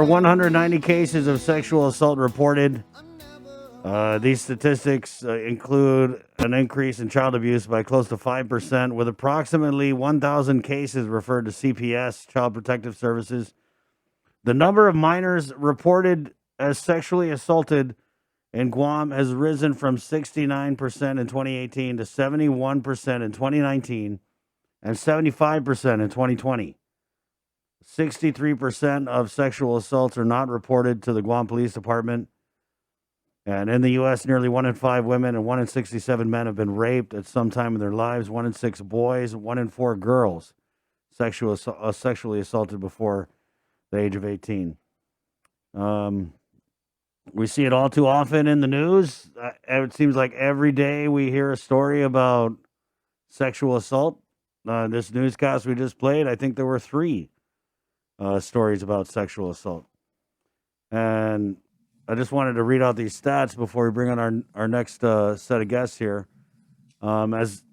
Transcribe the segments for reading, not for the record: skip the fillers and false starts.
over 190 cases of sexual assault reported. These statistics include an increase in child abuse by close to 5%, with approximately 1,000 cases referred to CPS, Child Protective Services. The number of minors reported as sexually assaulted in Guam has risen from 69% in 2018 to 71% in 2019 and 75% in 2020. 63% of sexual assaults are not reported to the Guam Police Department. And in the U.S., nearly 1 in 5 women and 1 in 67 men have been raped at some time in their lives. 1 in 6 boys, 1 in 4 girls sexually assaulted before the age of 18. We see it all too often in the news. It seems like every day we hear a story about sexual assault. This newscast we just played, I think there were 3 stories about sexual assault. And I just wanted to read out these stats before we bring on our next set of guests here. As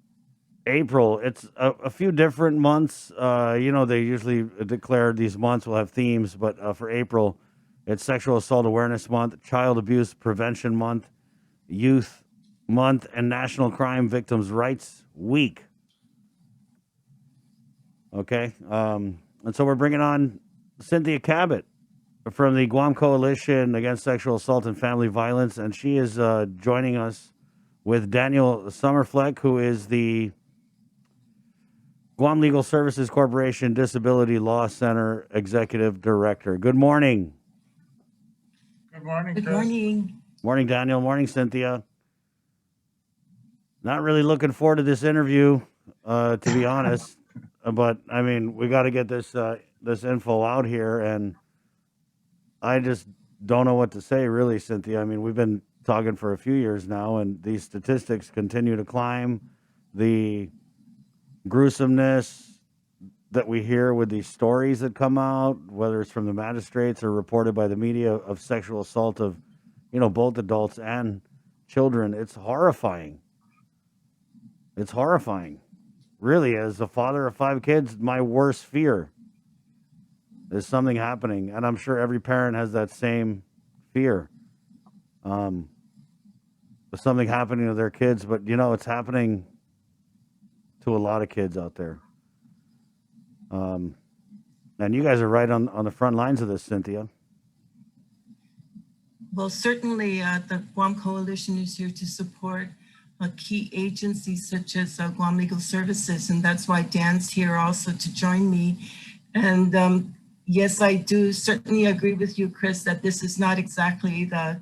April, it's a few different months. They usually declare these months will have themes, but for April, it's Sexual Assault Awareness Month, Child Abuse Prevention Month, Youth Month, and National Crime Victims' Rights Week. Okay, and so we're bringing on Cynthia Cabot from the Guam Coalition Against Sexual Assault and Family Violence, and she is joining us with Daniel Summerfleck, who is the Guam Legal Services Corporation Disability Law Center Executive Director. Good morning. Good morning, Good Chris. morning. Morning, Daniel. Morning, Cynthia. Not really looking forward to this interview, to be honest. But I mean, we got to get this info out here, and I just don't know what to say, really, Cynthia. I mean, we've been talking for a few years now, and these statistics continue to climb. The gruesomeness that we hear with these stories that come out, whether it's from the magistrates or reported by the media, of sexual assault of, both adults and children, it's horrifying. It's horrifying. Really, as a father of 5 kids, my worst fear is something happening, and I'm sure every parent has that same fear. Of something happening to their kids, but it's happening to a lot of kids out there. And you guys are right on the front lines of this, Cynthia. Well, certainly the Guam Coalition is here to support key agencies such as Guam Legal Services, and that's why Dan's here also to join me. And yes, I do certainly agree with you, Chris, that this is not exactly the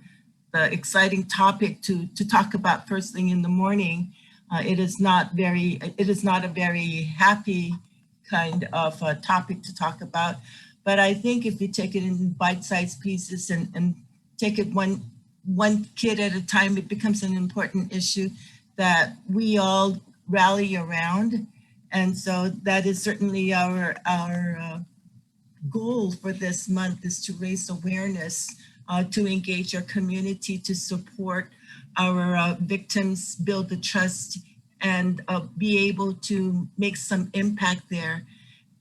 exciting topic to talk about first thing in the morning. It is not a very happy kind of topic to talk about. But I think if you take it in bite-sized pieces and take it one kid at a time, it becomes an important issue that we all rally around. And so that is certainly our goal for this month, is to raise awareness, to engage our community, to support our victims, build the trust, and be able to make some impact there.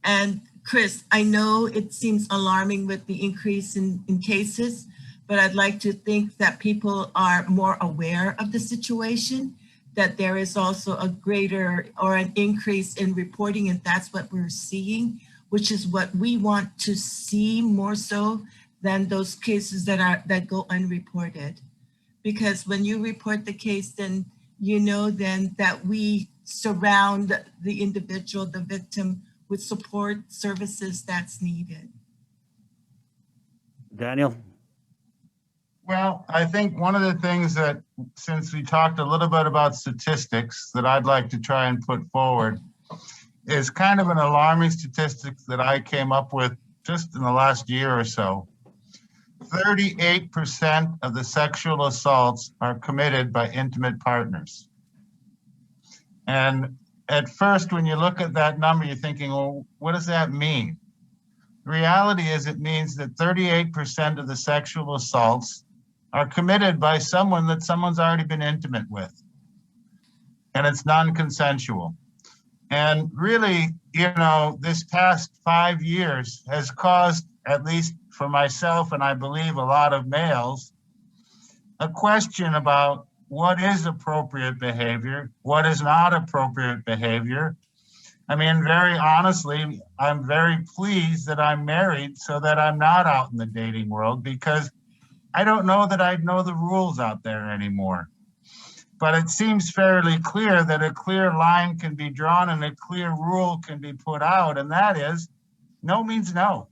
And Chris, I know it seems alarming with the increase in cases, but I'd like to think that people are more aware of the situation, that there is also a greater or an increase in reporting, and that's what we're seeing, which is what we want to see more so than those cases that go unreported. Because when you report the case, then then that we surround the individual, the victim, with support services that's needed. Daniel? Well, I think one of the things that, since we talked a little bit about statistics, that I'd like to try and put forward is kind of an alarming statistics that I came up with just in the last year or so. 38% of the sexual assaults are committed by intimate partners. And at first, when you look at that number, you're thinking, well, what does that mean? The reality is it means that 38% of the sexual assaults are committed by someone that someone's already been intimate with. And it's non-consensual. And really, this past 5 years has caused at least for myself, and I believe a lot of males, a question about what is appropriate behavior, what is not appropriate behavior. I mean, very honestly, I'm very pleased that I'm married so that I'm not out in the dating world, because I don't know that I'd know the rules out there anymore. But it seems fairly clear that a clear line can be drawn and a clear rule can be put out, and that is no means no.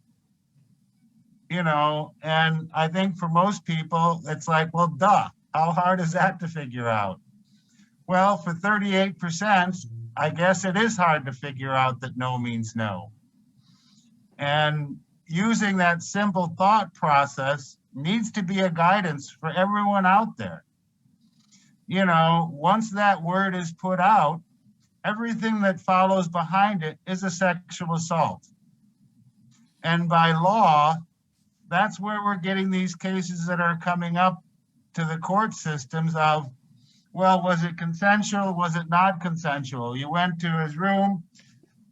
And I think for most people, it's like, well, duh, how hard is that to figure out? Well, for 38%, I guess it is hard to figure out that no means no. And using that simple thought process needs to be a guidance for everyone out there. Once that word is put out, everything that follows behind it is a sexual assault. And by law, that's where we're getting these cases that are coming up to the court systems of, well, was it consensual? Was it not consensual? You went to his room,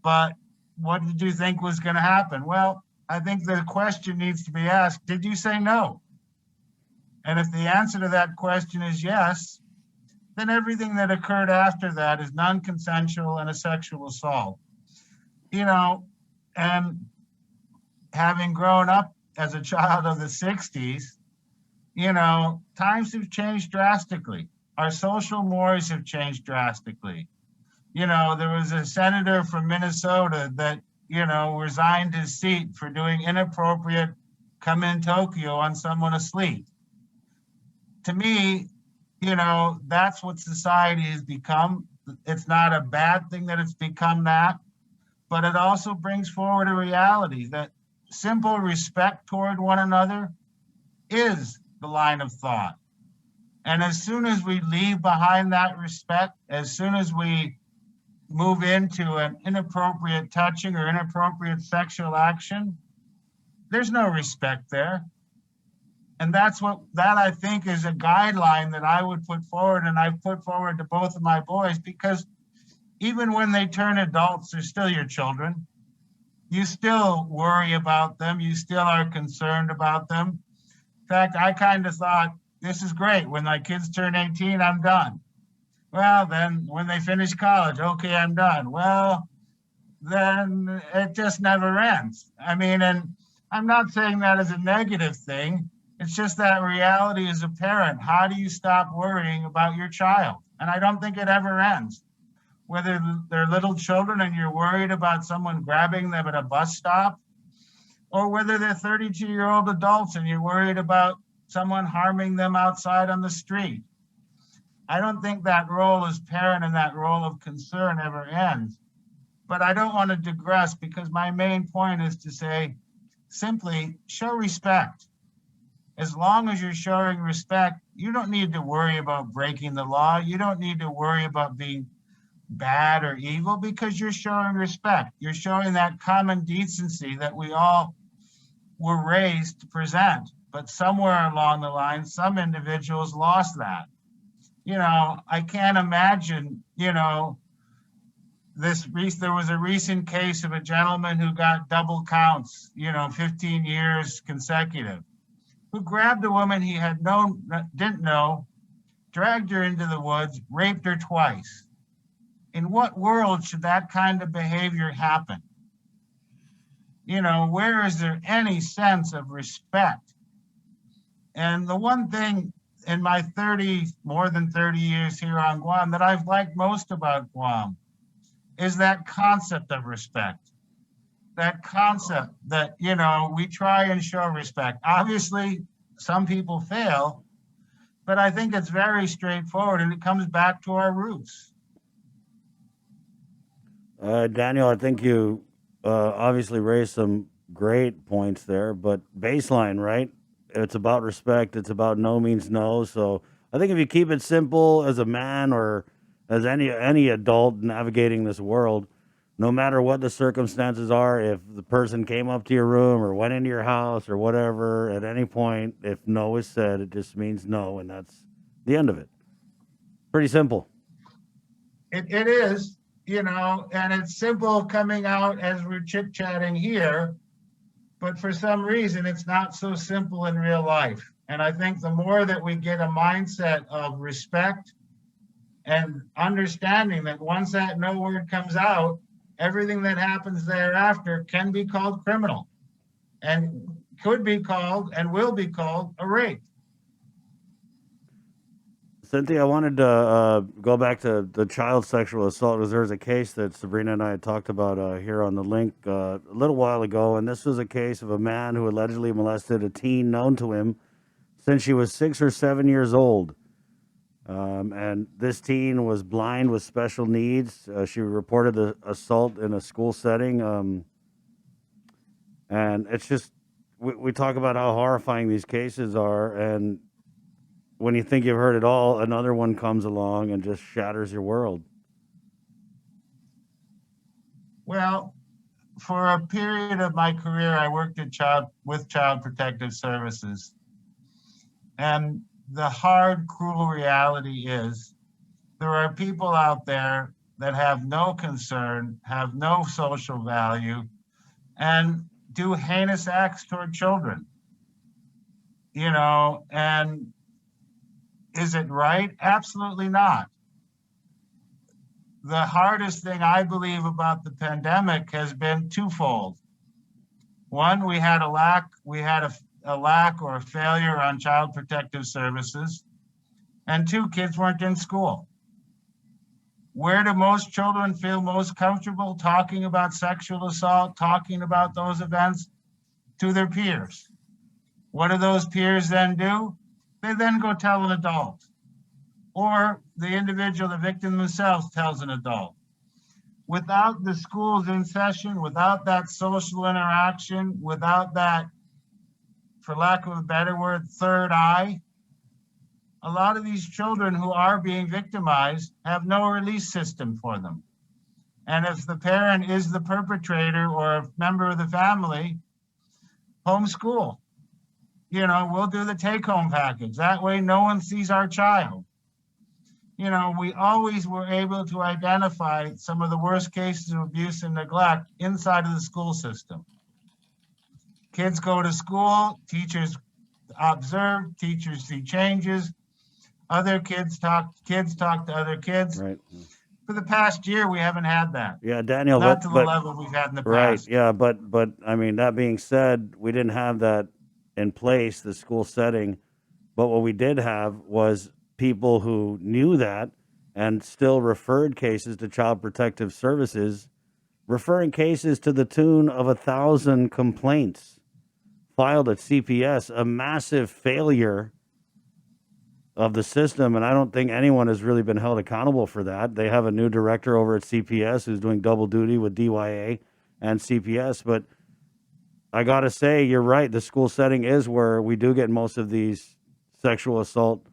but what did you think was going to happen? Well, I think the question needs to be asked, did you say no? And if the answer to that question is yes, then everything that occurred after that is non-consensual and a sexual assault. And having grown up as a child of the 60s, times have changed drastically. Our social mores have changed drastically. There was a senator from Minnesota that, resigned his seat for doing inappropriate come in Tokyo on someone asleep. To me, that's what society has become. It's not a bad thing that it's become that, but it also brings forward a reality that simple respect toward one another is the line of thought. And as soon as we leave behind that respect, as soon as we move into an inappropriate touching or inappropriate sexual action, there's no respect there. And that I think is a guideline that I would put forward, and I've put forward to both of my boys, because even when they turn adults, they're still your children. You still worry about them. You still are concerned about them. In fact, I kind of thought, this is great. When my kids turn 18, I'm done. Well, then when they finish college, okay, I'm done. Well, then it just never ends. I mean, and I'm not saying that as a negative thing. It's just that reality as a parent. How do you stop worrying about your child? And I don't think it ever ends. Whether they're little children and you're worried about someone grabbing them at a bus stop, or whether they're 32-year-old adults and you're worried about someone harming them outside on the street. I don't think that role as parent and that role of concern ever ends. But I don't want to digress, because my main point is to say, simply show respect. As long as you're showing respect, you don't need to worry about breaking the law. You don't need to worry about being bad or evil, because you're showing respect. You're showing that common decency that we all were raised to present. But somewhere along the line, some individuals lost that. I can't imagine, there was a recent case of a gentleman who got double counts, 15 years consecutive, who grabbed a woman he didn't know, dragged her into the woods, raped her twice. In what world should that kind of behavior happen? Where is there any sense of respect? And the one thing in my more than 30 years here on Guam that I've liked most about Guam is that concept of respect. That concept that, we try and show respect. Obviously, some people fail, but I think it's very straightforward, and it comes back to our roots. Daniel, I think you obviously raised some great points there, but baseline, right? It's about respect. It's about no means no. So I think if you keep it simple as a man or as any adult navigating this world, no matter what the circumstances are, if the person came up to your room or went into your house or whatever, at any point, if no is said, it just means no, and that's the end of it. Pretty simple. It is, and it's simple coming out as we're chit-chatting here, But for some reason, it's not so simple in real life. And I think the more that we get a mindset of respect and understanding that once that no word comes out, everything that happens thereafter can be called criminal and could be called and will be called a rape. Cynthia, I wanted to go back to the child sexual assault because there's a case that Sabrina and I had talked about here on the link a little while ago, and this was a case of a man who allegedly molested a teen known to him since she was 6 or 7 years old. And this teen was blind with special needs. She reported the assault in a school setting. And it's just, we talk about how horrifying these cases are. And when you think you've heard it all, another one comes along and just shatters your world. Well, for a period of my career, I worked with Child Protective Services. And the hard, cruel reality is there are people out there that have no concern, have no social value, and do heinous acts toward children. And is it right? Absolutely not. The hardest thing I believe about the pandemic has been twofold. One, we had a lack or a failure on Child Protective Services. And two, kids weren't in school. Where do most children feel most comfortable talking about sexual assault, talking about those events? To their peers. What do those peers then do? They then go tell an adult. Or the individual, the victim themselves, tells an adult. Without the schools in session, without that social interaction, without that, for lack of a better word, third eye, a lot of these children who are being victimized have no release system for them. And if the parent is the perpetrator or a member of the family, homeschool. We'll do the take-home package. That way no one sees our child. We always were able to identify some of the worst cases of abuse and neglect inside of the school system. Kids go to school, teachers observe, teachers see changes, other kids talk to other kids. Right. For the past year, we haven't had that. Yeah, Daniel. Not to the level we've had in the past. Right. Yeah, but I mean, that being said, we didn't have that in place, the school setting. But what we did have was people who knew that and still referred cases to Child Protective Services, referring cases to the tune of 1,000 complaints filed at CPS, a massive failure of the system. And I don't think anyone has really been held accountable for that. They have a new director over at CPS who's doing double duty with DYA and CPS. But I got to say, you're right. The school setting is where we do get most of these sexual assault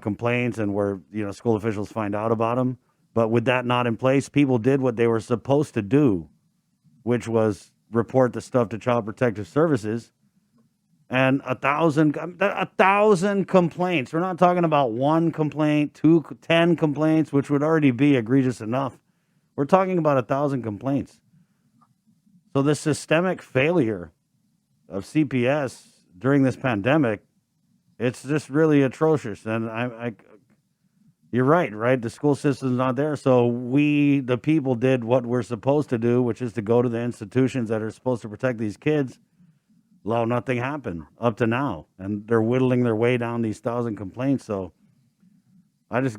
complaints and where, school officials find out about them. But with that not in place, people did what they were supposed to do, which was report the stuff to Child Protective Services. And 1,000 complaints. We're not talking about one complaint, 10 complaints, which would already be egregious enough. We're talking about 1,000 complaints. So the systemic failure of CPS during this pandemic, it's just really atrocious. And you're right? The school system's not there. So we, the people, did what we're supposed to do, which is to go to the institutions that are supposed to protect these kids. Well, nothing happened up to now. And they're whittling their way down these 1,000 complaints. So I just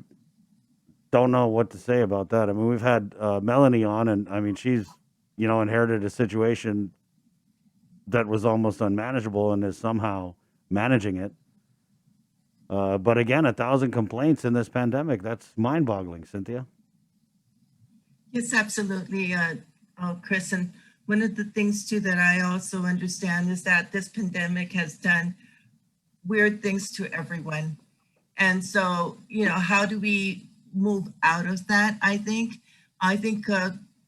don't know what to say about that. I mean, we've had Melanie on, and I mean, she's, inherited a situation that was almost unmanageable and is somehow managing it. But again, 1,000 complaints in this pandemic, that's mind-boggling, Cynthia. Yes, absolutely, Chris. And one of the things too that I also understand is that this pandemic has done weird things to everyone. And so, how do we move out of that? I think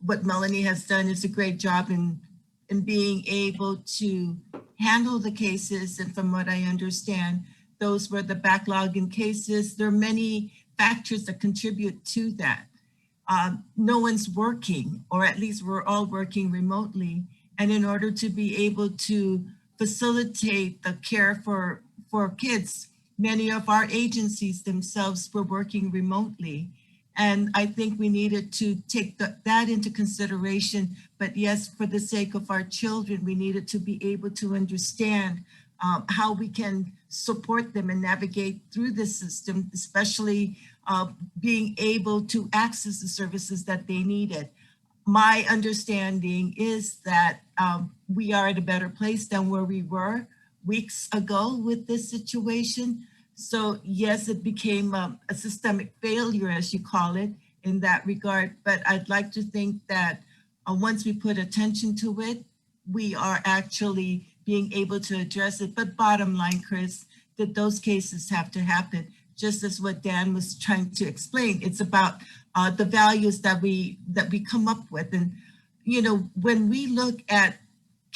what Melanie has done is a great job in being able to handle the cases. And from what I understand, those were the backlog in cases. There are many factors that contribute to that. No one's working, or at least we're all working remotely. And in order to be able to facilitate the care for kids, many of our agencies themselves were working remotely. And I think we needed to take that into consideration. But yes, for the sake of our children, we needed to be able to understand how we can support them and navigate through this system, especially being able to access the services that they needed. My understanding is that we are at a better place than where we were weeks ago with this situation. So yes, it became a systemic failure, as you call it, in that regard. But I'd like to think that once we put attention to it, we are actually being able to address it. But bottom line, Chris, that those cases have to happen, just as what Dan was trying to explain. It's about the values that we come up with. And, you know, when we look at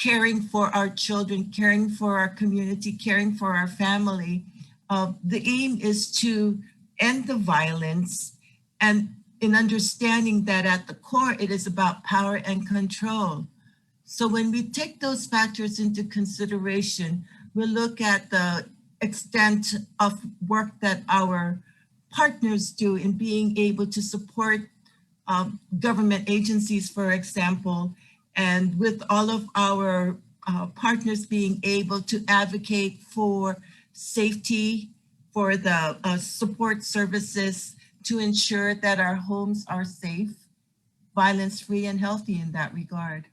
caring for our children, caring for our community, caring for our family, the aim is to end the violence, and in understanding that at the core, it is about power and control. So when we take those factors into consideration, we look at the extent of work that our partners do in being able to support government agencies, for example, and with all of our partners being able to advocate for safety, for the support services to ensure that our homes are safe, violence-free, and healthy in that regard.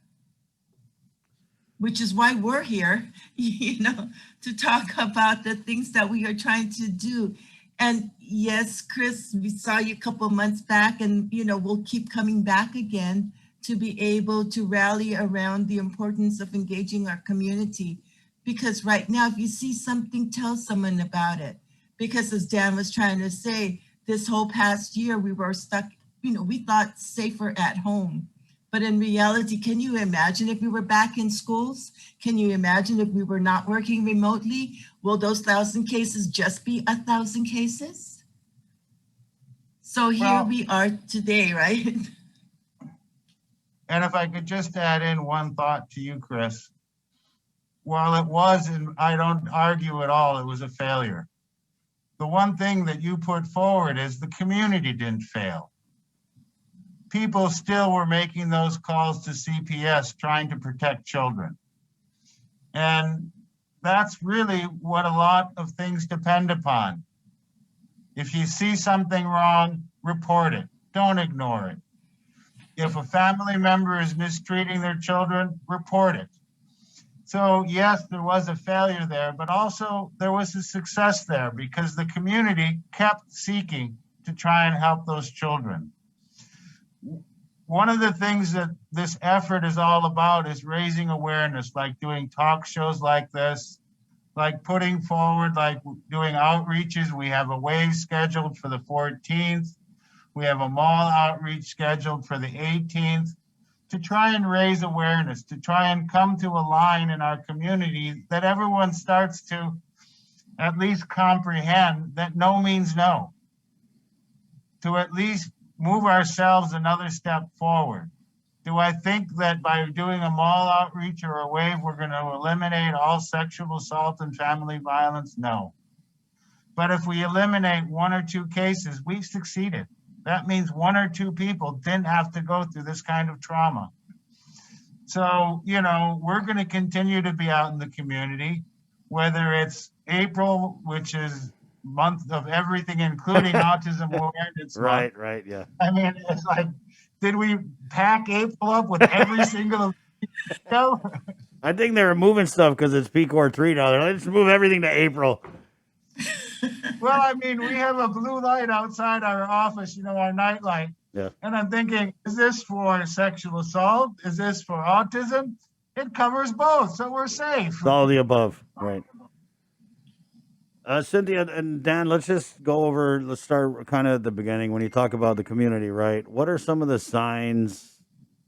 Which is why we're here, you know, to talk about the things that we are trying to do. And yes, Chris, we saw you a couple of months back, and, you know, we'll keep coming back again to be able to rally around the importance of engaging our community. Because right now, if you see something, tell someone about it. Because as Dan was trying to say, this whole past year, we were stuck, you know, we thought safer at home. But in reality, can you imagine if we were back in schools? Can you imagine if we were not working remotely? Will those 1,000 cases just be 1,000 cases? So here we are today, right? And if I could just add in one thought to you, Chris. While it was, and I don't argue at all, it was a failure. The one thing that you put forward is the community didn't fail. People still were making those calls to CPS trying to protect children. And that's really what a lot of things depend upon. If you see something wrong, report it. Don't ignore it. If a family member is mistreating their children, report it. So yes, there was a failure there, but also there was a success there because the community kept seeking to try and help those children. One of the things that this effort is all about is raising awareness, like doing talk shows like this, like putting forward, like doing outreaches. We have a wave scheduled for the 14th. We have a mall outreach scheduled for the 18th to try and raise awareness, to try and come to a line in our community that everyone starts to at least comprehend that no means no, to at least move ourselves another step forward. Do I think that by doing a mall outreach or a wave, we're going to eliminate all sexual assault and family violence? No. But if we eliminate 1 or 2 cases, we've succeeded. That means 1 or 2 people didn't have to go through this kind of trauma. So, you know, we're going to continue to be out in the community, whether it's April, which is month of everything, including autism awareness month. Right, yeah. I mean, it's like, did we pack April up with every single show? I think they're moving stuff because it's PCOR 3 now. Let's move everything to April. Well, I mean, we have a blue light outside our office, you know, our night light. Yeah. And I'm thinking, is this for sexual assault? Is this for autism? It covers both, so we're safe. It's all the above, right? Cynthia and Dan, let's just go over, let's start kind of at the beginning when you talk about the community, right? What are some of the signs?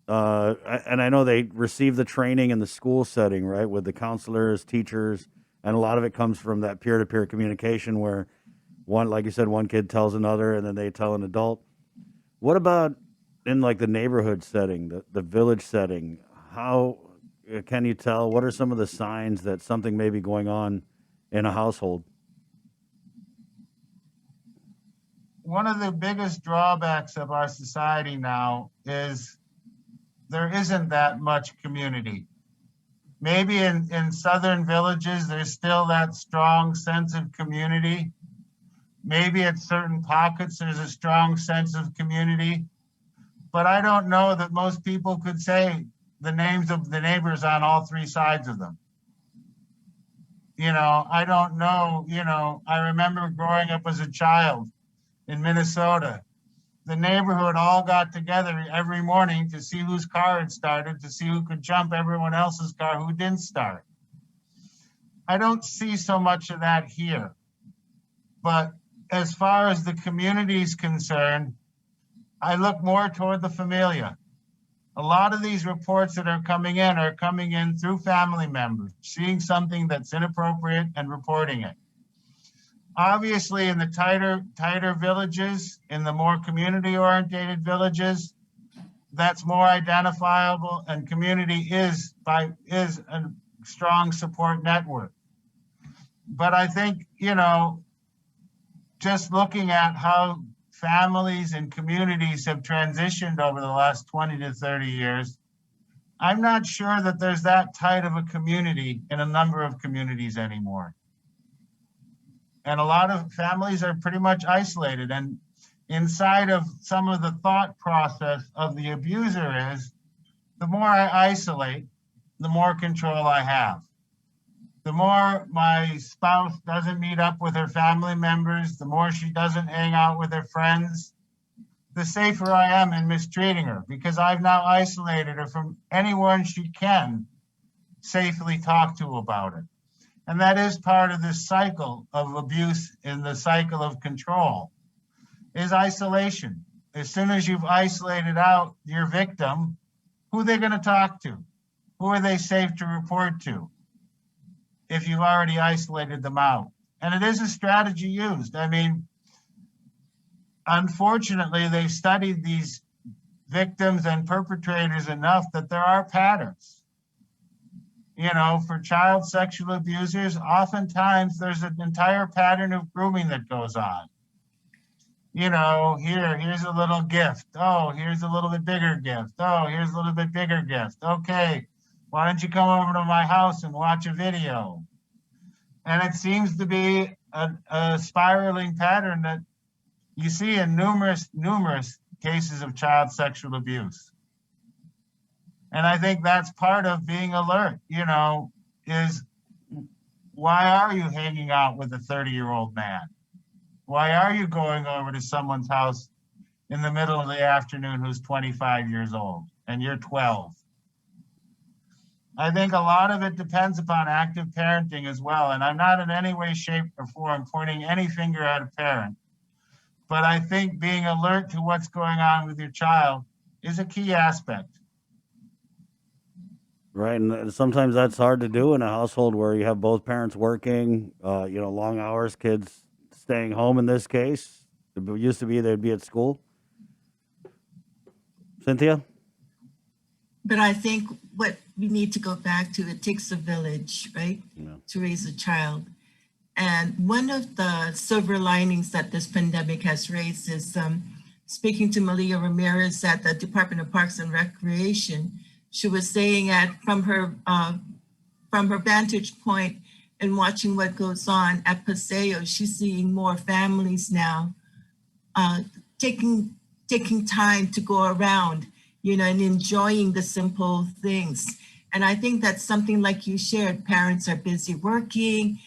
And I know they receive the training in the school setting, right? With the counselors, teachers, and a lot of it comes from that peer-to-peer communication where one, like you said, one kid tells another and then they tell an adult. What about in like the neighborhood setting, the village setting? How can you tell? What are some of the signs that something may be going on in a household? One of the biggest drawbacks of our society now is there isn't that much community. Maybe in southern villages, there's still that strong sense of community. Maybe at certain pockets, there's a strong sense of community. But I don't know that most people could say the names of the neighbors on all three sides of them. I don't know, I remember growing up as a child in Minnesota. The neighborhood all got together every morning to see whose car had started, to see who could jump everyone else's car who didn't start. I don't see so much of that here. But as far as the community is concerned, I look more toward the familia. A lot of these reports that are coming in through family members, seeing something that's inappropriate and reporting it. Obviously, in the tighter villages, in the more community-oriented villages, that's more identifiable, and community is a strong support network. But I think, just looking at how families and communities have transitioned over the last 20 to 30 years, I'm not sure that there's that tight of a community in a number of communities anymore. And a lot of families are pretty much isolated. And inside of some of the thought process of the abuser is, the more I isolate, the more control I have. The more my spouse doesn't meet up with her family members, the more she doesn't hang out with her friends, the safer I am in mistreating her, because I've now isolated her from anyone she can safely talk to about it. And that is part of this cycle of abuse, in the cycle of control, is isolation. As soon as you've isolated out your victim, who are they going to talk to? Who are they safe to report to if you've already isolated them out? And it is a strategy used. I mean, unfortunately, they've studied these victims and perpetrators enough that there are patterns. For child sexual abusers, oftentimes there's an entire pattern of grooming that goes on. Here's a little gift. Oh, here's a little bit bigger gift. Oh, here's a little bit bigger gift. Okay, why don't you come over to my house and watch a video? And it seems to be a spiraling pattern that you see in numerous cases of child sexual abuse. And I think that's part of being alert, is why are you hanging out with a 30-year-old man? Why are you going over to someone's house in the middle of the afternoon who's 25 years old and you're 12? I think a lot of it depends upon active parenting as well. And I'm not in any way, shape, or form pointing any finger at a parent. But I think being alert to what's going on with your child is a key aspect. Right, and sometimes that's hard to do in a household where you have both parents working, long hours, kids staying home in this case. It used to be they'd be at school. Cynthia? But I think what we need to go back to, it takes a village, right, to raise a child. And one of the silver linings that this pandemic has raised is speaking to Malia Ramirez at the Department of Parks and Recreation. She was saying from her vantage point and watching what goes on at Paseo, she's seeing more families now taking time to go around, and enjoying the simple things. And I think that's something like you shared. Parents are busy working,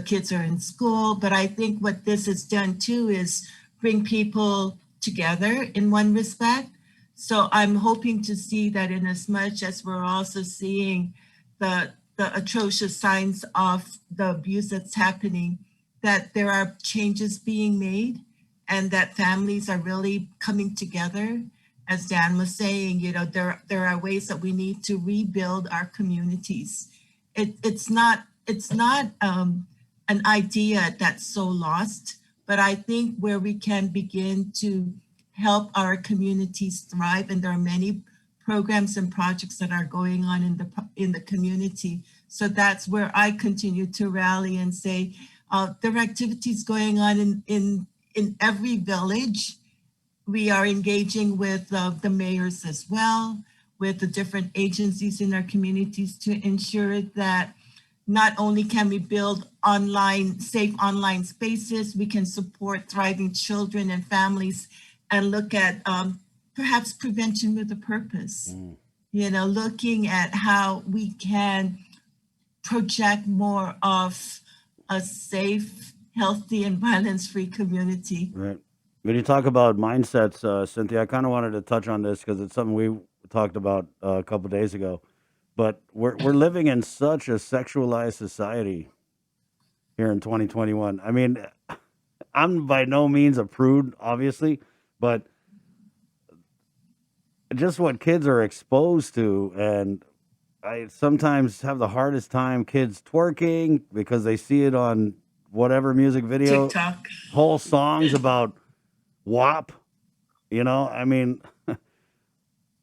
kids are in school, but I think what this has done too is bring people together in one respect. So I'm hoping to see that, in as much as we're also seeing the atrocious signs of the abuse that's happening, that there are changes being made and that families are really coming together. As Dan was saying, there are ways that we need to rebuild our communities. It's not an idea that's so lost, but I think where we can begin to help our communities thrive, and there are many programs and projects that are going on in the community. So that's where I continue to rally and say there are activities going on in every village. We are engaging with the mayors as well, with the different agencies in our communities to ensure that not only can we build safe online spaces, we can support thriving children and families and look at perhaps prevention with a purpose. Looking at how we can project more of a safe, healthy, and violence-free community. Right. When you talk about mindsets, Cynthia, I kind of wanted to touch on this because it's something we talked about a couple days ago. But we're living in such a sexualized society here in 2021. I mean, I'm by no means a prude, obviously, but just what kids are exposed to, and I sometimes have the hardest time kids twerking because they see it on whatever music video, TikTok. whole songs about WAP, I mean,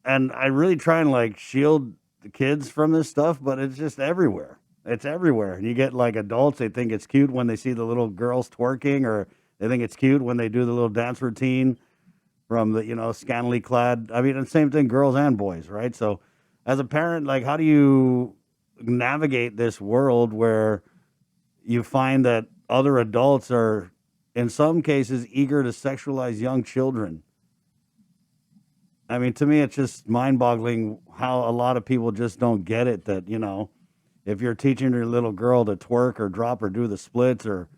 and I really try and like shield the kids from this stuff, but it's just everywhere. It's everywhere. And you get like adults, they think it's cute when they see the little girls twerking, or they think it's cute when they do the little dance routine from the, scantily clad. I mean, the same thing, girls and boys, right? So as a parent, like, how do you navigate this world where you find that other adults are, in some cases, eager to sexualize young children? I mean, to me, it's just mind-boggling how a lot of people just don't get it, that, if you're teaching your little girl to twerk or drop or do the splits or,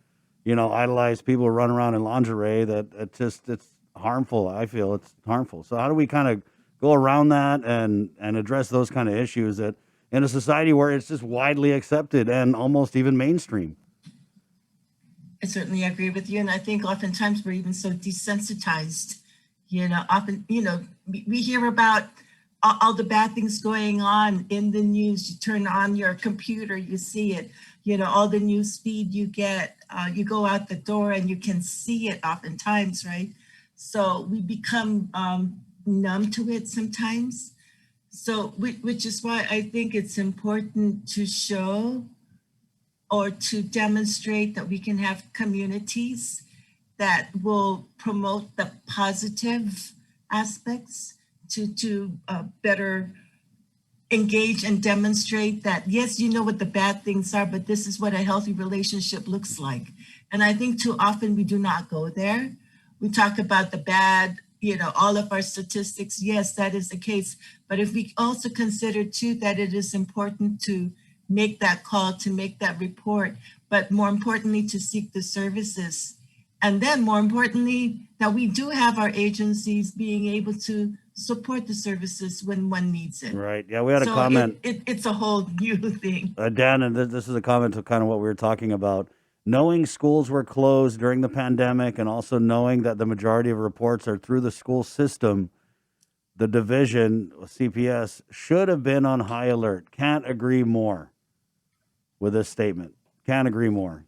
idolize people who run around in lingerie, that it's harmful. I feel it's harmful. So how do we kind of go around that and address those kind of issues that in a society where it's just widely accepted and almost even mainstream? I certainly agree with you. And I think oftentimes we're even so desensitized, often, we hear about all the bad things going on in the news. You turn on your computer, you see it, all the news feed you get, you go out the door and you can see it oftentimes, right? So we become numb to it sometimes. So, which is why I think it's important to show or to demonstrate that we can have communities that will promote the positive aspects to better engage and demonstrate that, yes, you know what the bad things are, but this is what a healthy relationship looks like. And I think too often we do not go there. We talk about the bad, all of our statistics. Yes, that is the case. But if we also consider too that it is important to make that call, to make that report, but more importantly, to seek the services. And then more importantly, that we do have our agencies being able to support the services when one needs it. Right. Yeah, we had a So comment. it's a whole new thing. Dan, and this is a comment to kind of what we were talking about. Knowing schools were closed during the pandemic and also knowing that the majority of reports are through the school system, the division, CPS, should have been on high alert. Can't agree more with this statement. Can't agree more.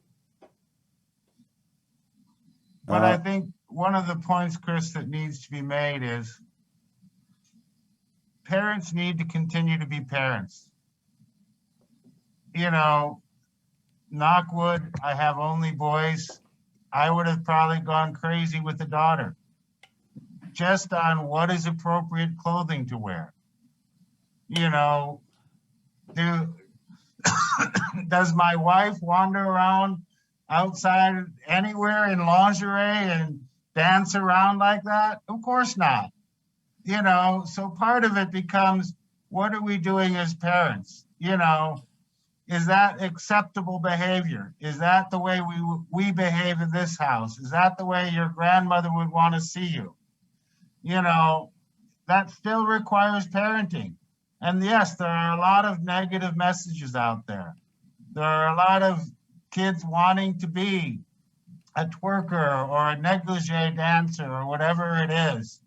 But I think one of the points, Chris, that needs to be made is parents need to continue to be parents. Knock wood, I have only boys. I would have probably gone crazy with a daughter just on what is appropriate clothing to wear. Does my wife wander around outside anywhere in lingerie and dance around like that? Of course not. So part of it becomes, what are we doing as parents? Is that acceptable behavior? Is that the way we behave in this house? Is that the way your grandmother would want to see you? That still requires parenting. And yes, there are a lot of negative messages out there. There are a lot of kids wanting to be a twerker or a negligee dancer or whatever it is.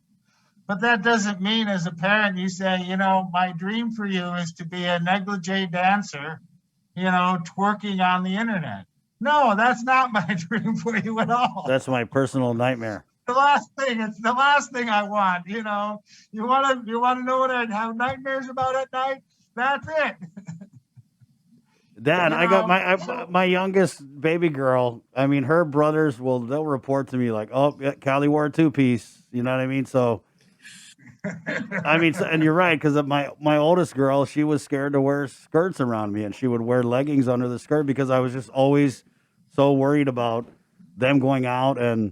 But that doesn't mean as a parent you say, my dream for you is to be a negligee dancer, twerking on the internet. No, that's not my dream for you at all. That's my personal nightmare. the last thing. It's the last thing I want. You know, you want to know what I have nightmares about at night? That's it. Dad, You I got know, my so my youngest baby girl. I mean, her brothers they'll report to me like, "Oh, yeah, Callie wore a two piece." You know what I mean? So I mean, and you're right because my oldest girl, she was scared to wear skirts around me, and she would wear leggings under the skirt because I was just always so worried about them going out and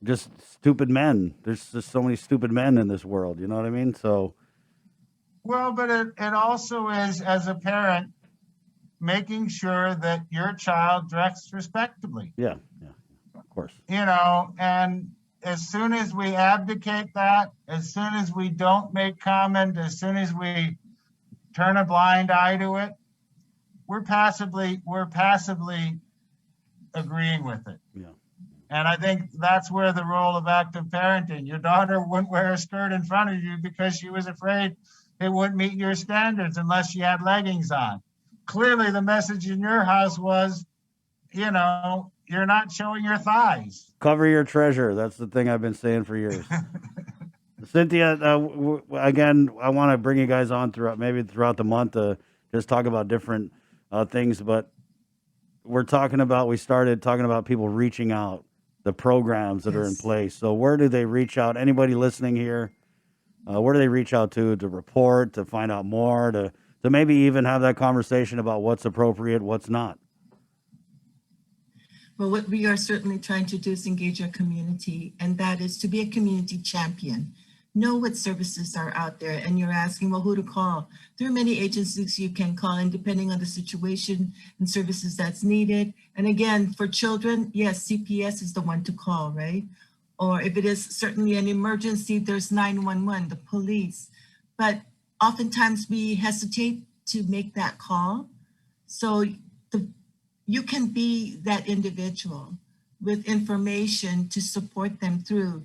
just stupid men. There's just so many stupid men in this world. You know what I mean? So well, but it also is, as a parent, making sure that your child dressed respectably. yeah, yeah, of course. And as soon as we abdicate that, as soon as we don't make comment, as soon as we turn a blind eye to it, we're passively agreeing with it. Yeah. And I think that's where the role of active parenting. Your daughter wouldn't wear a skirt in front of you because she was afraid it wouldn't meet your standards unless she had leggings on. Clearly, the message in your house was, you're not showing your thighs. Cover your treasure. That's the thing I've been saying for years. Cynthia, again, I want to bring you guys on throughout the month to just talk about different things. But we started talking about people reaching out, the programs that are in Yes. place. So where do they reach out? Anybody listening here, where do they reach out to report, to find out more, to maybe even have that conversation about what's appropriate, what's not? Well, what we are certainly trying to do is engage our community, and that is to be a community champion. Know what services are out there, and you're asking, well, who to call? There are many agencies you can call, and depending on the situation and services that's needed. And again, for children, yes, CPS is the one to call, right? Or if it is certainly an emergency, there's 911, the police. But oftentimes we hesitate to make that call. So the you can be that individual with information to support them through.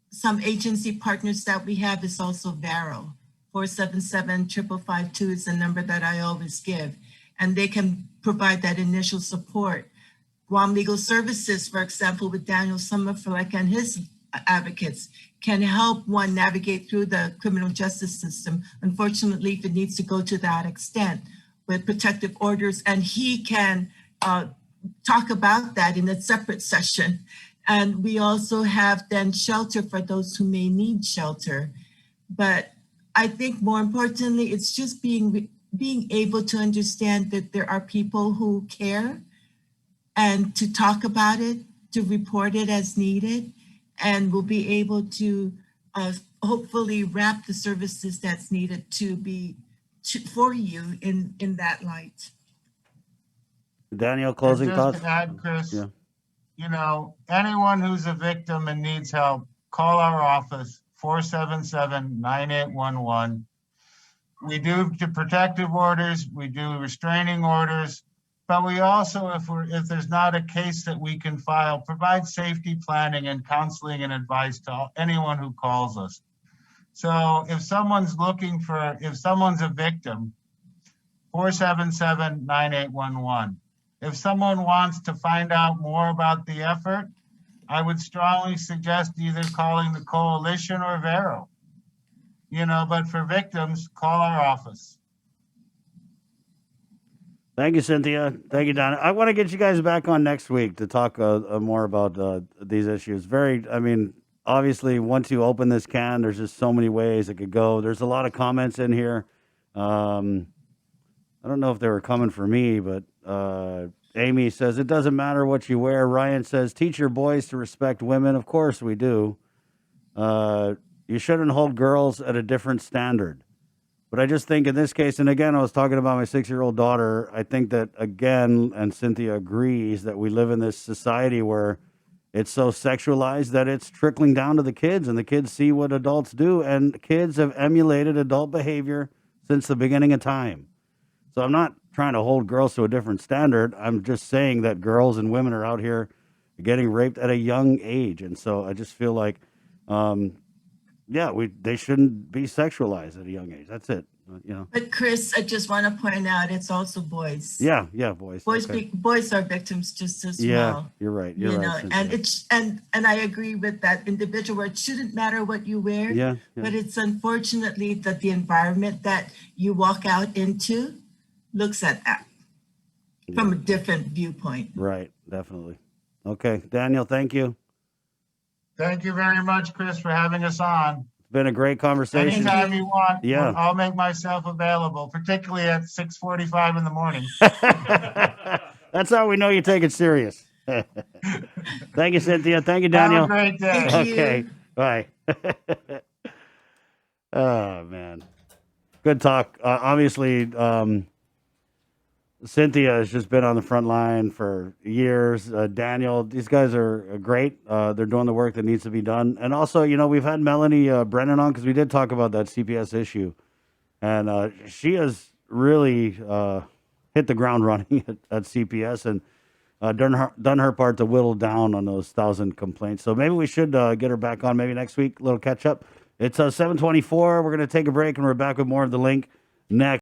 Some agency partners that we have is also Vero. 477-5552 is the number that I always give, and they can provide that initial support. Guam Legal Services, for example, with Daniel Summerfleck and his advocates, can help one navigate through the criminal justice system. Unfortunately, if it needs to go to that extent with protective orders, and he can talk about that in a separate session. And we also have then shelter for those who may need shelter. But I think more importantly, it's just being able to understand that there are people who care, and to talk about it, to report it as needed, and we'll be able to hopefully wrap the services that's needed for you in that light. Daniel, And closing just thoughts? to add, Chris, Yeah. anyone who's a victim and needs help, call our office, 477-9811. We do the protective orders, we do restraining orders, but we also, if there's not a case that we can file, provide safety planning and counseling and advice to anyone who calls us. So if someone's a victim, 477-9811. If someone wants to find out more about the effort, I would strongly suggest either calling the coalition or Vero. But for victims, call our office. Thank you, Cynthia. Thank you, Don. I want to get you guys back on next week to talk more about these issues. Obviously, once you open this can, there's just so many ways it could go. There's a lot of comments in here. I don't know if they were coming for me, but Amy says, it doesn't matter what you wear. Ryan says, teach your boys to respect women. Of course we do. You shouldn't hold girls at a different standard. But I just think in this case, and again, I was talking about my 6-year-old daughter, I think that, again, and Cynthia agrees, that we live in this society where it's so sexualized that it's trickling down to the kids, and the kids see what adults do, and kids have emulated adult behavior since the beginning of time. So I'm not trying to hold girls to a different standard. I'm just saying that girls and women are out here getting raped at a young age. And so I just feel like, they shouldn't be sexualized at a young age. That's it. You know. But Chris, I just want to point out, it's also boys. Yeah, boys. Boys, Okay. boys are victims just as Yeah, well. you're right. You're right. And Cynthia. it's and I agree with that individual where it shouldn't matter what you wear. Yeah. But it's unfortunately that the environment that you walk out into looks at that from a different viewpoint. Right. Definitely. Okay, Daniel. Thank you. Thank you very much, Chris, for having us on. It's been a great conversation. Anytime you want, Yeah. I'll make myself available, particularly at 6:45 in the morning. That's how we know you take it serious. Thank you, Cynthia. Thank you, Daniel. Have a great day. Thank you. Okay. Bye. Oh man, good talk. Obviously, Cynthia has just been on the front line for years. Daniel, these guys are great. They're doing the work that needs to be done. And also, you know, we've had Melanie Brennan on because we did talk about that CPS issue, and she has really hit the ground running at CPS and done her part to whittle down on those 1,000 complaints. So maybe we should get her back on maybe next week, a little catch up. It's 7:24. We're going to take a break and we're back with more of The Link next.